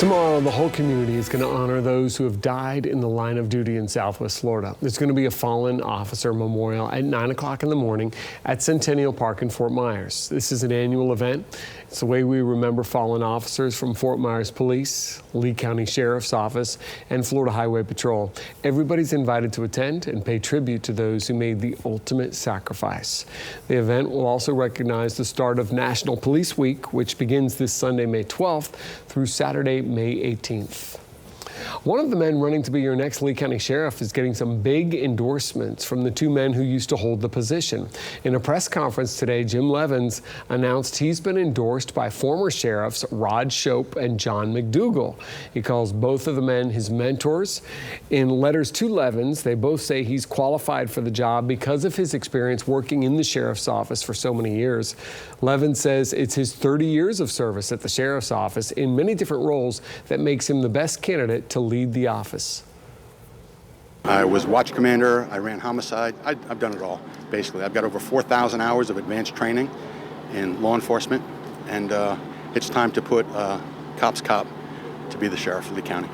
Tomorrow, the whole community is going to honor those who have died in the line of duty in Southwest Florida. There's going to be a fallen officer memorial at 9 o'clock in the morning at Centennial Park in Fort Myers. This is an annual event. It's the way we remember fallen officers from Fort Myers Police, Lee County Sheriff's Office, and Florida Highway Patrol. Everybody's invited to attend and pay tribute to those who made the ultimate sacrifice. The event will also recognize the start of National Police Week, which begins this Sunday, May 12th, through Saturday, May 18th. One of the men running to be your next Lee County Sheriff is getting some big endorsements from the two men who used to hold the position. In a press conference today, Jim Levens announced he's been endorsed by former sheriffs Rod Shope and John McDougal. He calls both of the men his mentors. In letters to Levens, they both say he's qualified for the job because of his experience working in the sheriff's office for so many years. Levens says it's his 30 years of service at the sheriff's office in many different roles that makes him the best candidate to lead the office. I was watch commander, I ran homicide, I've done it all, basically. I've got over 4,000 hours of advanced training in law enforcement, and it's time to put cop's cop to be the sheriff of the county.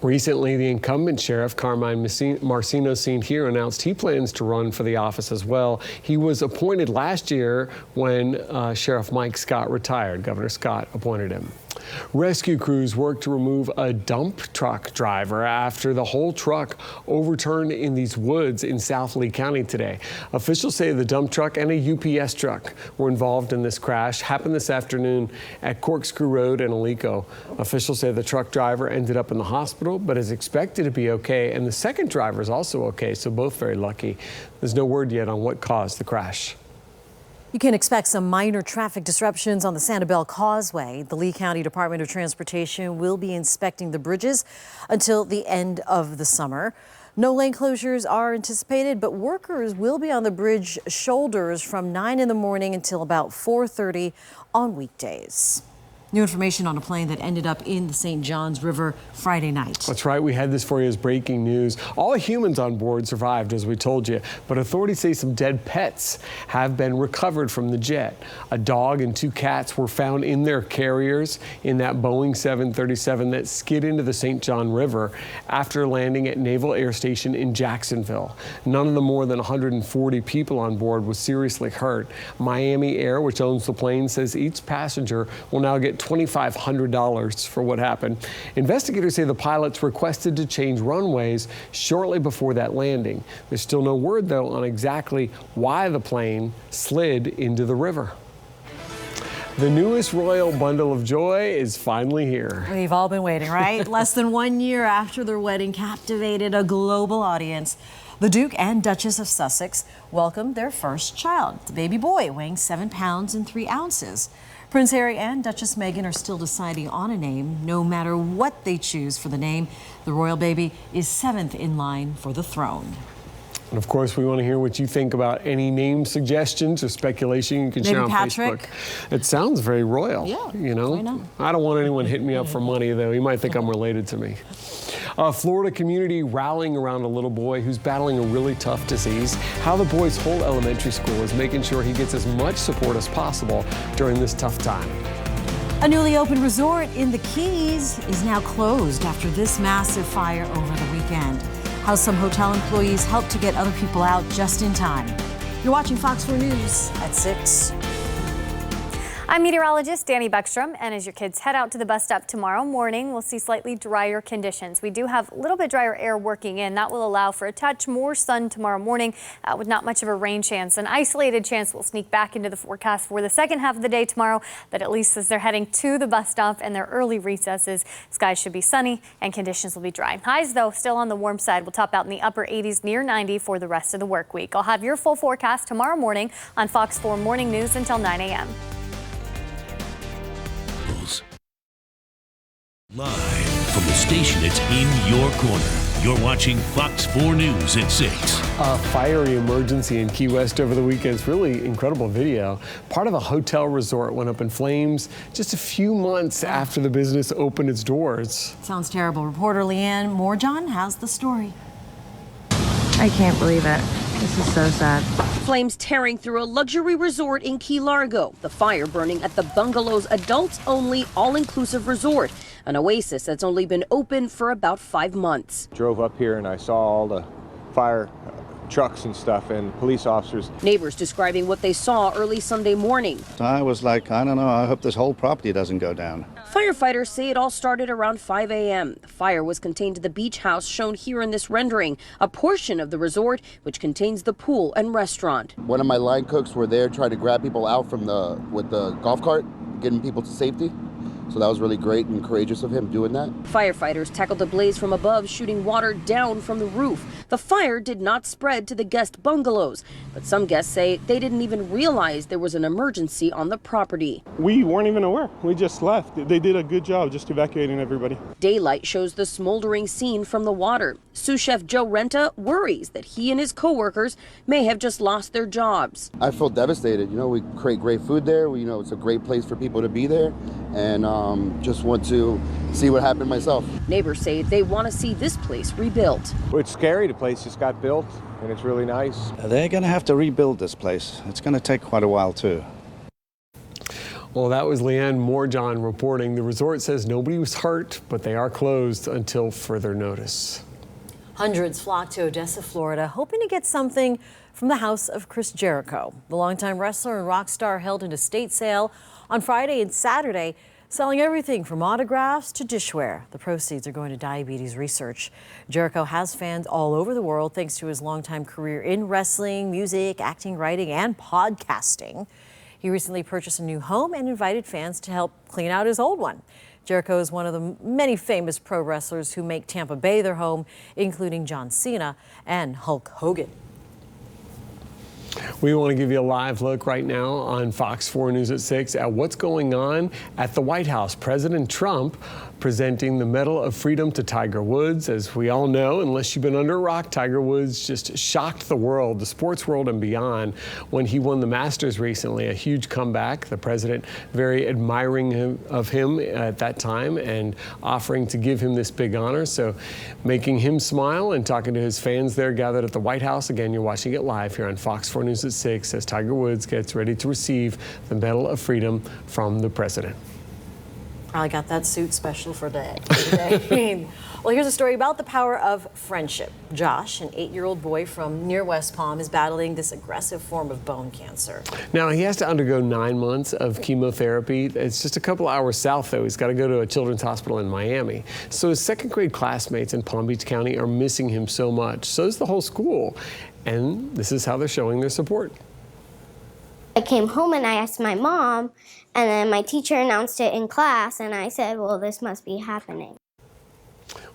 Recently, the incumbent sheriff, Carmine Marcino, seen here, announced he plans to run for the office as well. He was appointed last year when Sheriff Mike Scott retired. Governor Scott appointed him. Rescue crews worked to remove a dump truck driver after the whole truck overturned in these woods in South Lee County today. Officials say the dump truck and a UPS truck were involved in this crash. Happened this afternoon at Corkscrew Road in Alico. Officials say the truck driver ended up in the hospital, but is expected to be okay, and the second driver is also okay, so both very lucky. There's no word yet on what caused the crash. You can expect some minor traffic disruptions on the Sanibel Causeway. The Lee County Department of Transportation will be inspecting the bridges until the end of the summer. No lane closures are anticipated, but workers will be on the bridge shoulders from 9 in the morning until about 4:30 on weekdays. New information on a plane that ended up in the St. Johns River Friday night. That's right. We had this for you as breaking news. All humans on board survived, as we told you, but authorities say some dead pets have been recovered from the jet. A dog and 2 cats were found in their carriers in that Boeing 737 that skid into the St. John River after landing at Naval Air Station in Jacksonville. None of the more than 140 people on board was seriously hurt. Miami Air, which owns the plane, says each passenger will now get $2,500 for what happened. Investigators say the pilots requested to change runways shortly before that landing. There's still no word, though, on exactly why the plane slid into the river. The newest royal bundle of joy is finally here. We've all been waiting, right? Less than 1 year after their wedding captivated a global audience, the Duke and Duchess of Sussex welcomed their first child, the baby boy weighing 7 pounds and 3 ounces. Prince Harry and Duchess Meghan are still deciding on a name. No matter what they choose for the name, the royal baby is 7th in line for the throne. And of course, we want to hear what you think about any name suggestions or speculation you can share on Patrick. Facebook. It sounds very royal. Yeah, you know? why not? I don't want anyone hitting me up for money, though. He might think I'm related to me. A Florida community rallying around a little boy who's battling a really tough disease. How the boy's whole elementary school is making sure he gets as much support as possible during this tough time. A newly opened resort in the Keys is now closed after this massive fire over the weekend. How some hotel employees helped to get other people out just in time. You're watching Fox 4 News at 6. I'm meteorologist Danny Beckstrom, and as your kids head out to the bus stop tomorrow morning, we'll see slightly drier conditions. We do have a little bit drier air working in. That will allow for a touch more sun tomorrow morning with not much of a rain chance. An isolated chance will sneak back into the forecast for the second half of the day tomorrow, but at least as they're heading to the bus stop and their early recesses, skies should be sunny and conditions will be dry. Highs, though, still on the warm side. We'll top out in the upper 80s near 90 for the rest of the work week. I'll have your full forecast tomorrow morning on Fox 4 Morning News until 9 a.m. Live from the station that's in your corner. You're watching Fox 4 News at 6. A fiery emergency in Key West over the weekend. It's really incredible video. Part of a hotel resort went up in flames just a few months after the business opened its doors. Sounds terrible. Reporter Leanne Moorjohn has the story. I can't believe it. This is so sad. Flames tearing through a luxury resort in Key Largo. The fire burning at the bungalow's adults-only all-inclusive resort. an oasis that's only been open for about 5 months. Drove up here and I saw all the fire trucks and stuff and police officers. Neighbors describing what they saw early Sunday morning. I was like, I don't know, I hope this whole property doesn't go down. Firefighters say it all started around 5 a.m. The fire was contained to the beach house shown here in this rendering, a portion of the resort which contains the pool and restaurant. One of my line cooks were there trying to grab people out from with the golf cart, getting people to safety. So that was really great and courageous of him doing that. Firefighters tackled the blaze from above, shooting water down from the roof. The fire did not spread to the guest bungalows, but some guests say they didn't even realize there was an emergency on the property. We weren't even aware. We just left. They did a good job just evacuating everybody. Daylight shows the smoldering scene from the water. Sous Chef Joe Renta worries that he and his co-workers may have just lost their jobs. I feel devastated. You know, we create great food there. It's a great place for people to be there. And just want to see what happened myself. Neighbors say they want to see this place rebuilt. Well, it's scary. The place just got built and it's really nice. They're going to have to rebuild this place. It's going to take quite a while too. Well, that was Leanne Moorjohn reporting. The resort says nobody was hurt, but they are closed until further notice. Hundreds flocked to Odessa, Florida, hoping to get something from the house of Chris Jericho. The longtime wrestler and rock star held an estate sale on Friday and Saturday, selling everything from autographs to dishware. The proceeds are going to diabetes research. Jericho has fans all over the world thanks to his longtime career in wrestling, music, acting, writing, and podcasting. He recently purchased a new home and invited fans to help clean out his old one. Jericho is one of the many famous pro wrestlers who make Tampa Bay their home, including John Cena and Hulk Hogan. We want to give you a live look right now on Fox 4 News at 6 at what's going on at the White House. President Trump presenting the Medal of Freedom to Tiger Woods. As we all know, unless you've been under a rock, Tiger Woods just shocked the world, the sports world and beyond, when he won the Masters recently. A huge comeback. The president very admiring of him at that time and offering to give him this big honor. So making him smile and talking to his fans there gathered at the White House. Again, you're watching it live here on Fox 4 News at 6 as Tiger Woods gets ready to receive the Medal of Freedom from the president. I got that suit special for today. Well, here's a story about the power of friendship. Josh, an 8-year-old boy from near West Palm, is battling this aggressive form of bone cancer. Now, he has to undergo 9 months of chemotherapy. It's just a couple hours south, though. He's got to go to a children's hospital in Miami. So his second grade classmates in Palm Beach County are missing him so much. So is the whole school. And this is how they're showing their support. I came home and I asked my mom, and then my teacher announced it in class, and I said, well, this must be happening.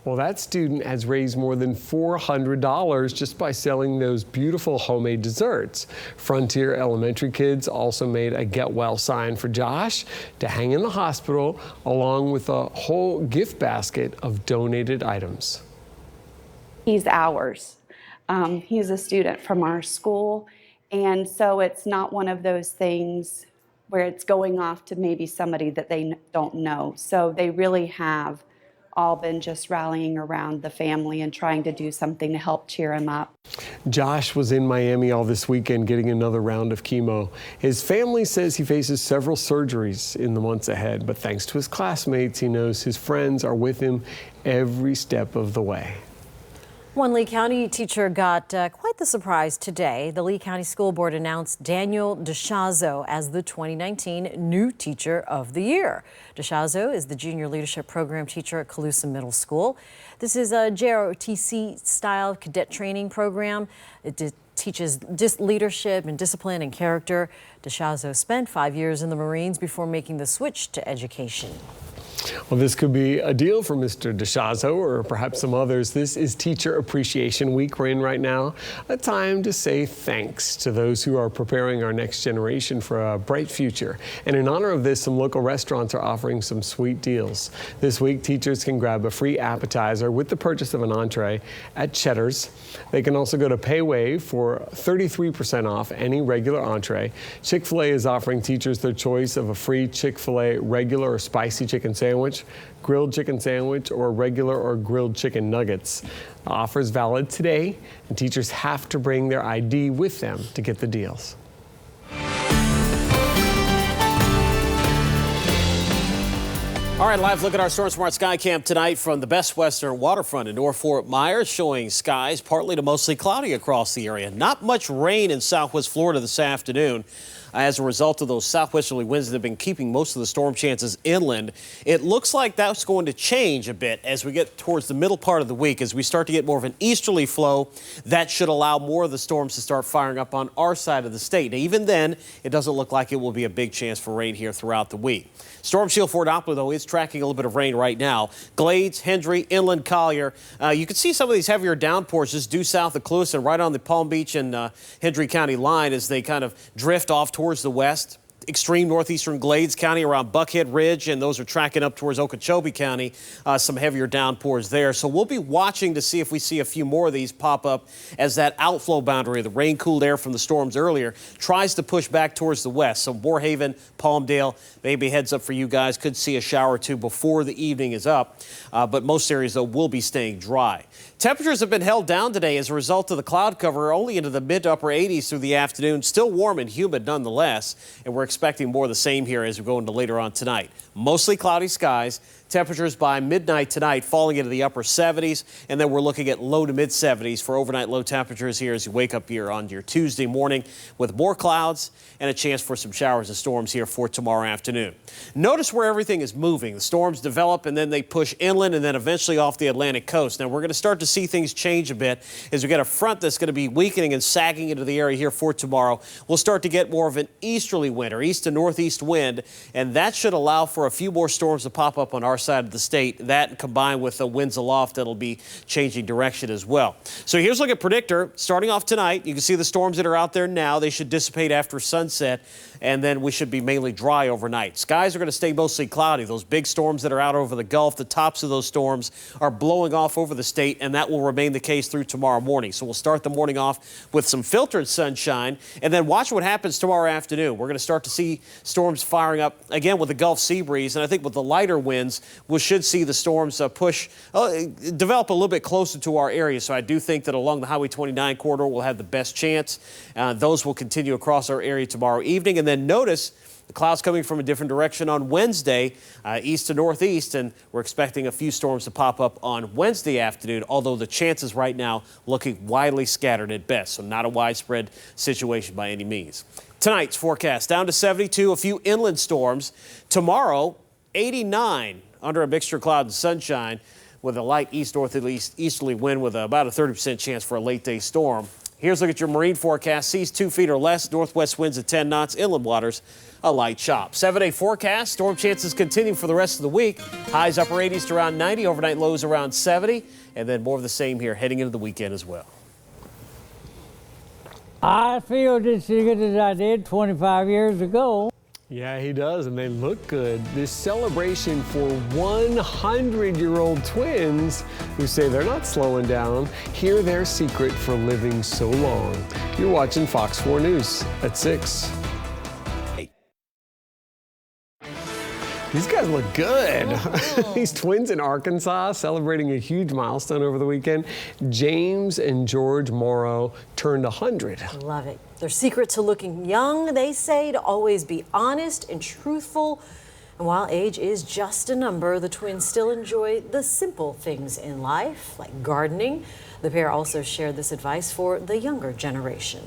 Well, that student has raised more than $400 just by selling those beautiful homemade desserts. Frontier Elementary kids also made a get well sign for Josh to hang in the hospital, along with a whole gift basket of donated items. He's ours. He's a student from our school. And so it's not one of those things where it's going off to maybe somebody that they don't know. So they really have all been just rallying around the family and trying to do something to help cheer him up. Josh was in Miami all this weekend getting another round of chemo. His family says he faces several surgeries in the months ahead, but thanks to his classmates, he knows his friends are with him every step of the way. One Lee County teacher got quite the surprise today. The Lee County School Board announced Daniel DeShazo as the 2019 New Teacher of the Year. DeShazo is the Junior Leadership Program teacher at Colusa Middle School. This is a JROTC-style cadet training program. It teaches leadership and discipline and character. DeShazo spent 5 years in the Marines before making the switch to education. Well, this could be a deal for Mr. DeShazo or perhaps some others. This is Teacher Appreciation Week we're in right now, a time to say thanks to those who are preparing our next generation for a bright future. And in honor of this, some local restaurants are offering some sweet deals. This week, teachers can grab a free appetizer with the purchase of an entree at Cheddar's. They can also go to PayWave for 33% off any regular entree. Chick-fil-A is offering teachers their choice of a free Chick-fil-A regular or spicy chicken sandwich, grilled chicken sandwich, or regular or grilled chicken nuggets. The offer is valid today, and teachers have to bring their ID with them to get the deals. All right, live look at our Storm Smart Sky Cam tonight from the Best Western waterfront in North Fort Myers, showing skies partly to mostly cloudy across the area. Not much rain in southwest Florida this afternoon. As a result of those southwesterly winds that have been keeping most of the storm chances inland, it looks like that's going to change a bit as we get towards the middle part of the week. As we start to get more of an easterly flow, that should allow more of the storms to start firing up on our side of the state. Now, even then, it doesn't look like it will be a big chance for rain here throughout the week. Storm Shield Fort Doppler, though, is tracking a little bit of rain right now. Glades, Hendry, Inland, Collier. You can see some of these heavier downpours just due south of Clewiston, right on the Palm Beach and Hendry County line as they kind of drift off towards the west. Extreme northeastern Glades County around Buckhead Ridge, and those are tracking up towards Okeechobee County. Some heavier downpours there. So we'll be watching to see if we see a few more of these pop up as that outflow boundary, the rain-cooled air from the storms earlier, tries to push back towards the west. So Moorhaven, Palmdale, maybe heads up for you guys. Could see a shower or two before the evening is up. But most areas, though, will be staying dry. Temperatures have been held down today as a result of the cloud cover, only into the mid to upper 80s through the afternoon. Still warm and humid nonetheless, and we're expecting more of the same here as we go into later on tonight. Mostly cloudy skies. Temperatures by midnight tonight falling into the upper 70s, and then we're looking at low to mid 70s for overnight low temperatures here as you wake up here on your Tuesday morning with more clouds and a chance for some showers and storms here for tomorrow afternoon. Notice where everything is moving. The storms develop and then they push inland and then eventually off the Atlantic coast. Now we're going to start to see things change a bit as we get a front that's going to be weakening and sagging into the area here for tomorrow. We'll start to get more of an easterly wind or east to northeast wind, and that should allow for a few more storms to pop up on our side of the state. That combined with the winds aloft that'll be changing direction as well. So here's a look at Predictor. Starting off tonight, you can see the storms that are out there now. They should dissipate after sunset, and then we should be mainly dry overnight. Skies are going to stay mostly cloudy. Those big storms that are out over the Gulf, the tops of those storms are blowing off over the state, and that will remain the case through tomorrow morning. So we'll start the morning off with some filtered sunshine, and then watch what happens tomorrow afternoon. We're going to start to see storms firing up again with the Gulf sea breeze, and I think with the lighter winds, we should see the storms develop a little bit closer to our area. So I do think that along the Highway 29 corridor we'll have the best chance. Those will continue across our area tomorrow evening. And then notice the clouds coming from a different direction on Wednesday, east to northeast, and we're expecting a few storms to pop up on Wednesday afternoon, although the chances right now looking widely scattered at best, so not a widespread situation by any means. Tonight's forecast down to 72, a few inland storms. Tomorrow, 89 under a mixture of cloud and sunshine with a light east-northeasterly wind with about a 30% chance for a late-day storm. Here's a look at your marine forecast. Seas 2 feet or less, northwest winds at 10 knots, inland waters a light chop. 7-day forecast, storm chances continue for the rest of the week. Highs upper 80s to around 90, overnight lows around 70, and then more of the same here heading into the weekend as well. I feel just as good as I did 25 years ago. Yeah, he does, and they look good. This celebration for 100-year-old twins who say they're not slowing down. Hear their secret for living so long. You're watching Fox 4 News at 6. These guys look good. These twins in Arkansas celebrating a huge milestone over the weekend. James and George Morrow turned 100. Love it. Their secret to looking young, they say, to always be honest and truthful. And while age is just a number, the twins still enjoy the simple things in life, like gardening. The pair also shared this advice for the younger generation.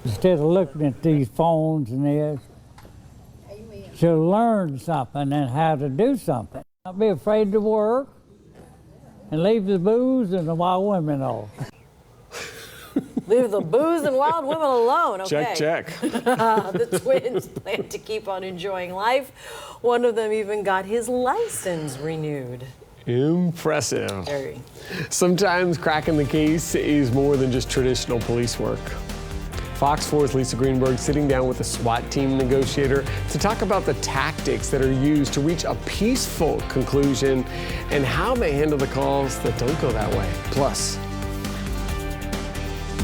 Instead of looking at these phones and this, to learn something and how to do something. Not be afraid to work and leave the booze and the wild women alone. Leave the booze and wild women alone. Okay. Check. The twins plan to keep on enjoying life. One of them even got his license renewed. Impressive. Very. Sometimes cracking the case is more than just traditional police work. Fox 4's Lisa Greenberg sitting down with a SWAT team negotiator to talk about the tactics that are used to reach a peaceful conclusion and how they handle the calls that don't go that way. Plus.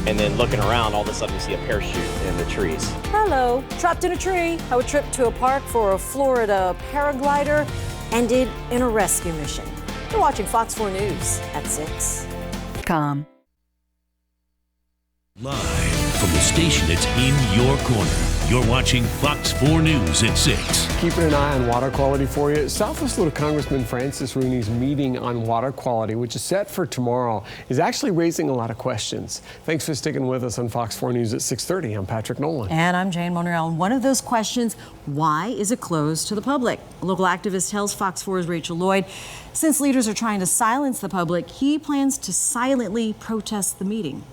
And then looking around, all of a sudden you see a parachute in the trees. Hello. Trapped in a tree. How a trip to a park for a Florida paraglider ended in a rescue mission. You're watching Fox 4 News at 6. Live from the station that's in your corner. You're watching Fox 4 News at 6. Keeping an eye on water quality for you. Southwest Florida Congressman Francis Rooney's meeting on water quality, which is set for tomorrow, is actually raising a lot of questions. Thanks for sticking with us on Fox 4 News at 6:30. I'm Patrick Nolan. And I'm Jane Monreal. And one of those questions, why is it closed to the public? A local activist tells Fox 4's Rachel Lloyd, since leaders are trying to silence the public, he plans to silently protest the meeting.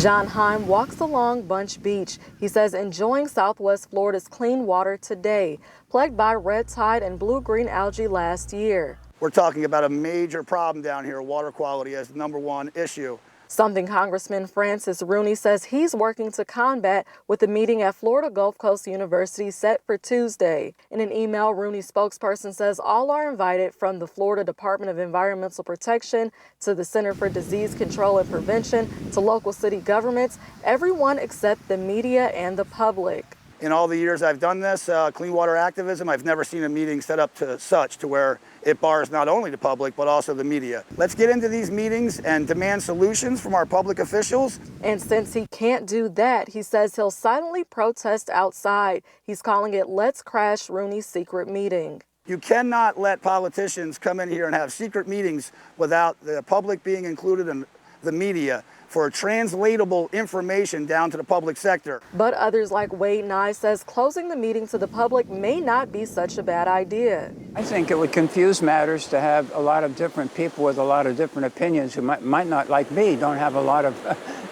John Heim walks along Bunch Beach. He says enjoying Southwest Florida's clean water today, plagued by red tide and blue-green algae last year. We're talking about a major problem down here, water quality as the #1 issue. Something Congressman Francis Rooney says he's working to combat with the meeting at Florida Gulf Coast University set for Tuesday. In an email, Rooney's spokesperson says all are invited, from the Florida Department of Environmental Protection to the Center for Disease Control and Prevention to local city governments, everyone except the media and the public. In all the years I've done this clean water activism, I've never seen a meeting set up to where it bars not only the public but also the media. Let's get into these meetings and demand solutions from our public officials. And since he can't do that, he says he'll silently protest outside. He's calling it Let's Crash Rooney's secret meeting. You cannot let politicians come in here and have secret meetings without the public being included and the media for translatable information down to the public sector. But others like Wade Nye says closing the meeting to the public may not be such a bad idea. I think it would confuse matters to have a lot of different people with a lot of different opinions who might not, like me, don't have a lot of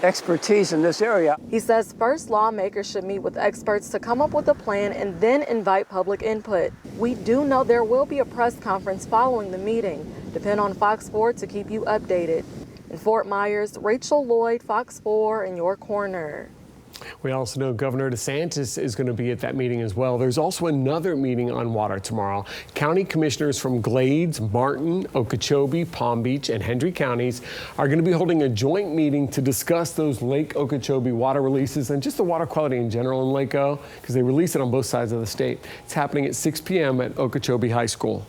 expertise in this area. He says first lawmakers should meet with experts to come up with a plan and then invite public input. We do know there will be a press conference following the meeting. Depend on Fox 4 to keep you updated. In Fort Myers, Rachel Lloyd, Fox 4 in your corner. We also know Governor DeSantis is going to be at that meeting as well. There's also another meeting on water tomorrow. County commissioners from Glades, Martin, Okeechobee, Palm Beach, and Hendry counties are going to be holding a joint meeting to discuss those Lake Okeechobee water releases and just the water quality in general in Lake O, because they release it on both sides of the state. It's happening at 6 p.m. at Okeechobee High School.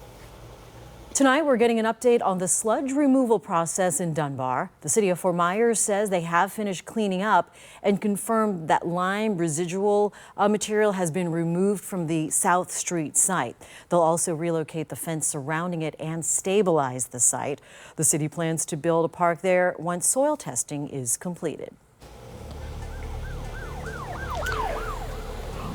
Tonight, we're getting an update on the sludge removal process in Dunbar. The city of Fort Myers says they have finished cleaning up and confirmed that lime residual material has been removed from the South Street site. They'll also relocate the fence surrounding it and stabilize the site. The city plans to build a park there once soil testing is completed.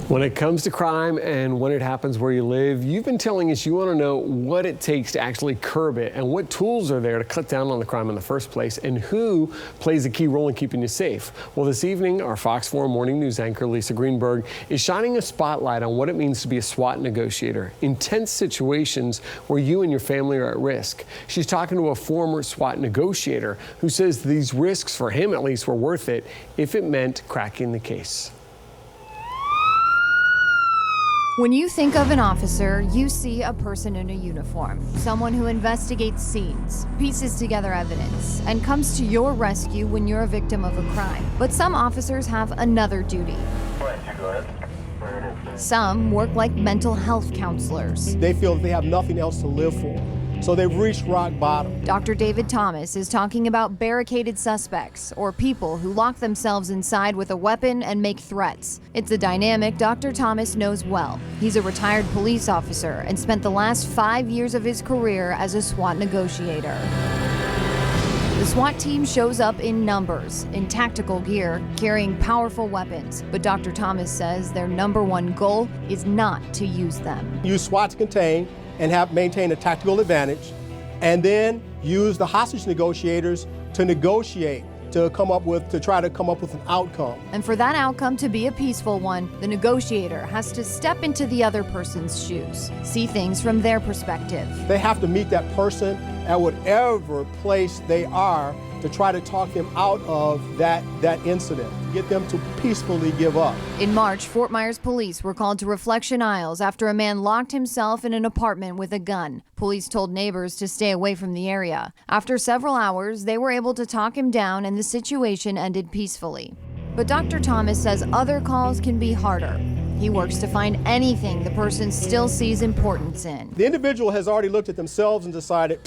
When it comes to crime and when it happens where you live, you've been telling us you want to know what it takes to actually curb it and what tools are there to cut down on the crime in the first place and who plays a key role in keeping you safe. Well, this evening, our Fox 4 Morning News anchor, Lisa Greenberg, is shining a spotlight on what it means to be a SWAT negotiator. Intense situations where you and your family are at risk. She's talking to a former SWAT negotiator who says these risks, for him at least, were worth it if it meant cracking the case. When you think of an officer, you see a person in a uniform, someone who investigates scenes, pieces together evidence, and comes to your rescue when you're a victim of a crime. But some officers have another duty. Some work like mental health counselors. They feel that they have nothing else to live for, so they've reached rock bottom. Dr. David Thomas is talking about barricaded suspects, or people who lock themselves inside with a weapon and make threats. It's a dynamic Dr. Thomas knows well. He's a retired police officer and spent the last 5 years of his career as a SWAT negotiator. The SWAT team shows up in numbers, in tactical gear, carrying powerful weapons. But Dr. Thomas says their #1 goal is not to use them. Use SWAT to contain and maintain a tactical advantage, and then use the hostage negotiators to negotiate, to try to come up with an outcome. And for that outcome to be a peaceful one, the negotiator has to step into the other person's shoes, see things from their perspective. They have to meet that person at whatever place they are to try to talk them out of that incident, get them to peacefully give up. In March, Fort Myers police were called to Reflection Isles after a man locked himself in an apartment with a gun. Police told neighbors to stay away from the area. After several hours, they were able to talk him down and the situation ended peacefully. But Dr. Thomas says other calls can be harder. He works to find anything the person still sees importance in. The individual has already looked at themselves and decided,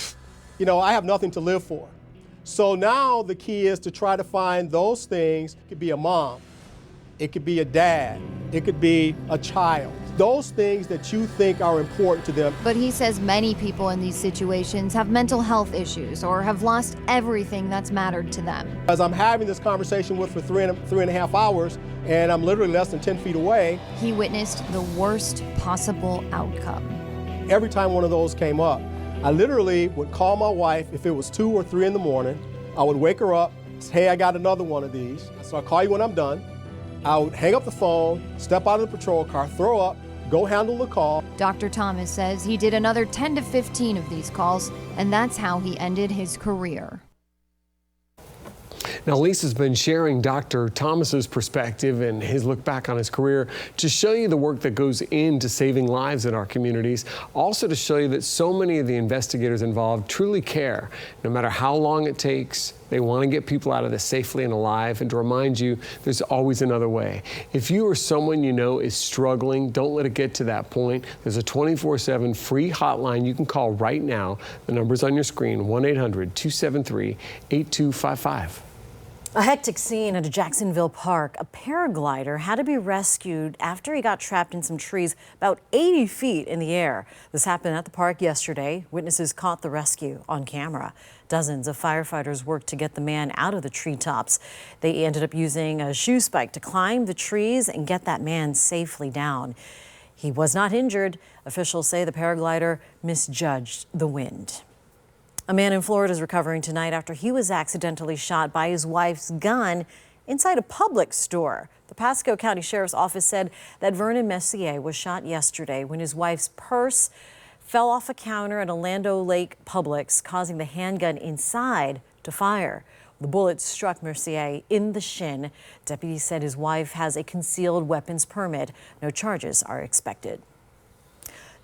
I have nothing to live for. So now the key is to try to find those things. It could be a mom, it could be a dad, it could be a child. Those things that you think are important to them. But he says many people in these situations have mental health issues or have lost everything that's mattered to them. As I'm having this conversation with for three and a half hours, and I'm literally less than 10 feet away. He witnessed the worst possible outcome. Every time one of those came up, I literally would call my wife if it was 2 or 3 in the morning. I would wake her up, say, hey, I got another one of these. So I'll call you when I'm done. I would hang up the phone, step out of the patrol car, throw up, go handle the call. Dr. Thomas says he did another 10 to 15 of these calls, and that's how he ended his career. Now, Lisa's been sharing Dr. Thomas's perspective and his look back on his career to show you the work that goes into saving lives in our communities. Also to show you that so many of the investigators involved truly care. No matter how long it takes, they want to get people out of this safely and alive, and to remind you there's always another way. If you or someone you know is struggling, don't let it get to that point. There's a 24/7 free hotline you can call right now. The number's on your screen, 1-800-273-8255. A hectic scene at a Jacksonville park. A paraglider had to be rescued after he got trapped in some trees about 80 feet in the air. This happened at the park yesterday. Witnesses caught the rescue on camera. Dozens of firefighters worked to get the man out of the treetops. They ended up using a shoe spike to climb the trees and get that man safely down. He was not injured. Officials say the paraglider misjudged the wind. A man in Florida is recovering tonight after he was accidentally shot by his wife's gun inside a Publix store. The Pasco County Sheriff's Office said that Vernon Messier was shot yesterday when his wife's purse fell off a counter at a Lando Lake Publix, causing the handgun inside to fire. The bullet struck Mercier in the shin. Deputies said his wife has a concealed weapons permit. No charges are expected.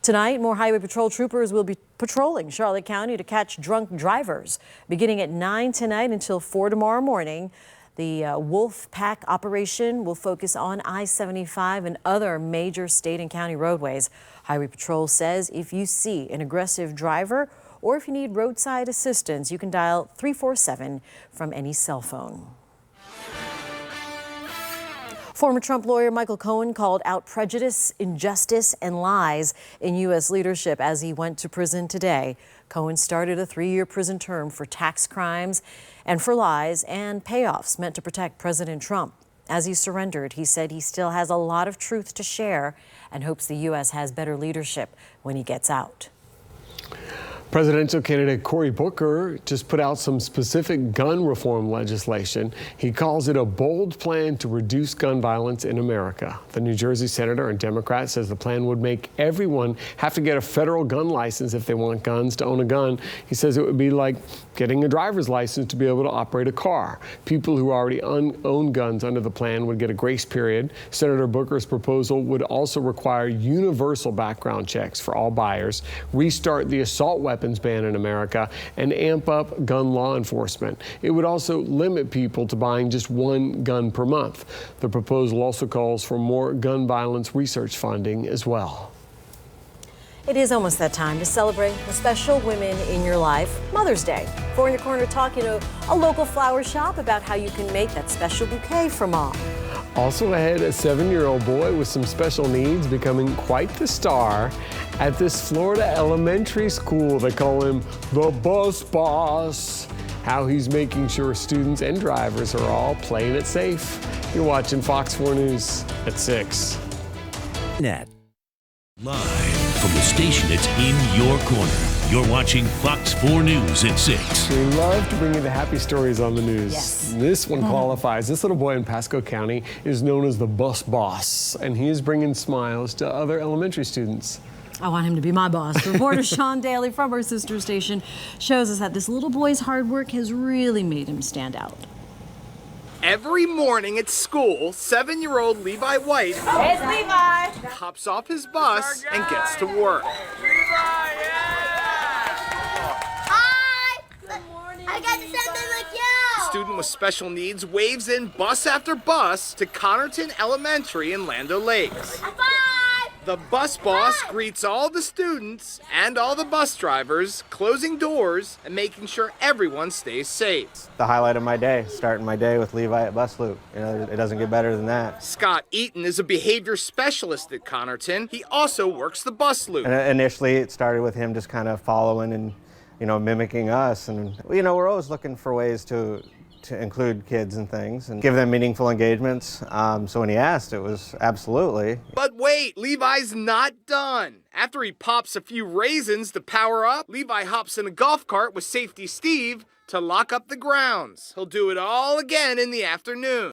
Tonight, more Highway Patrol troopers will be patrolling Charlotte County to catch drunk drivers. Beginning at 9 tonight until 4 tomorrow morning, the Wolf Pack operation will focus on I-75 and other major state and county roadways. Highway Patrol says if you see an aggressive driver or if you need roadside assistance, you can dial 347 from any cell phone. Former Trump lawyer Michael Cohen called out prejudice, injustice, and lies in U.S. leadership as he went to prison today. Cohen started a 3-year prison term for tax crimes and for lies and payoffs meant to protect President Trump. As he surrendered, he said he still has a lot of truth to share and hopes the U.S. has better leadership when he gets out. Presidential candidate Cory Booker just put out some specific gun reform legislation. He calls it a bold plan to reduce gun violence in America. The New Jersey senator and Democrat says the plan would make everyone have to get a federal gun license if they want guns to own a gun. He says it would be like getting a driver's license to be able to operate a car. People who already own guns under the plan would get a grace period. Senator Booker's proposal would also require universal background checks for all buyers, restart the assault weapons ban in America, and amp up gun law enforcement. It would also limit people to buying just one gun per month. The proposal also calls for more gun violence research funding as well. It is almost that time to celebrate the special women in your life, Mother's Day. For In Your Corner, talking to a local flower shop about how you can make that special bouquet for Mom. Also ahead, a 7-year-old boy with some special needs becoming quite the star at this Florida elementary school. They call him the Bus Boss. How he's making sure students and drivers are all playing it safe. You're watching Fox 4 News at 6. Live from the station that's in your corner. You're watching Fox 4 News at 6. We love to bring you the happy stories on the news. Yes. This one qualifies. This little boy in Pasco County is known as the Bus Boss, and he is bringing smiles to other elementary students. I want him to be my boss. Reporter Sean Daly from our sister station shows us that this little boy's hard work has really made him stand out. Every morning at school, 7-year-old Levi White It's Levi. hops off his bus and gets to work. Hi. Good morning. I got something like you. Student with special needs waves in bus after bus to Connerton Elementary in Land O'Lakes. High five. The bus boss greets all the students and all the bus drivers, closing doors and making sure everyone stays safe. The highlight of my day, starting my day with Levi at Bus Loop. You know, it doesn't get better than that. Scott Eaton is a behavior specialist at Connerton. He also works the bus loop. And initially, it started with him just kind of following and, you know, mimicking us. And, you know, we're always looking for ways to include kids and things and give them meaningful engagements. So when he asked, it was absolutely. But wait, Levi's not done. After he pops a few raisins to power up, Levi hops in a golf cart with Safety Steve to lock up the grounds. He'll do it all again in the afternoon.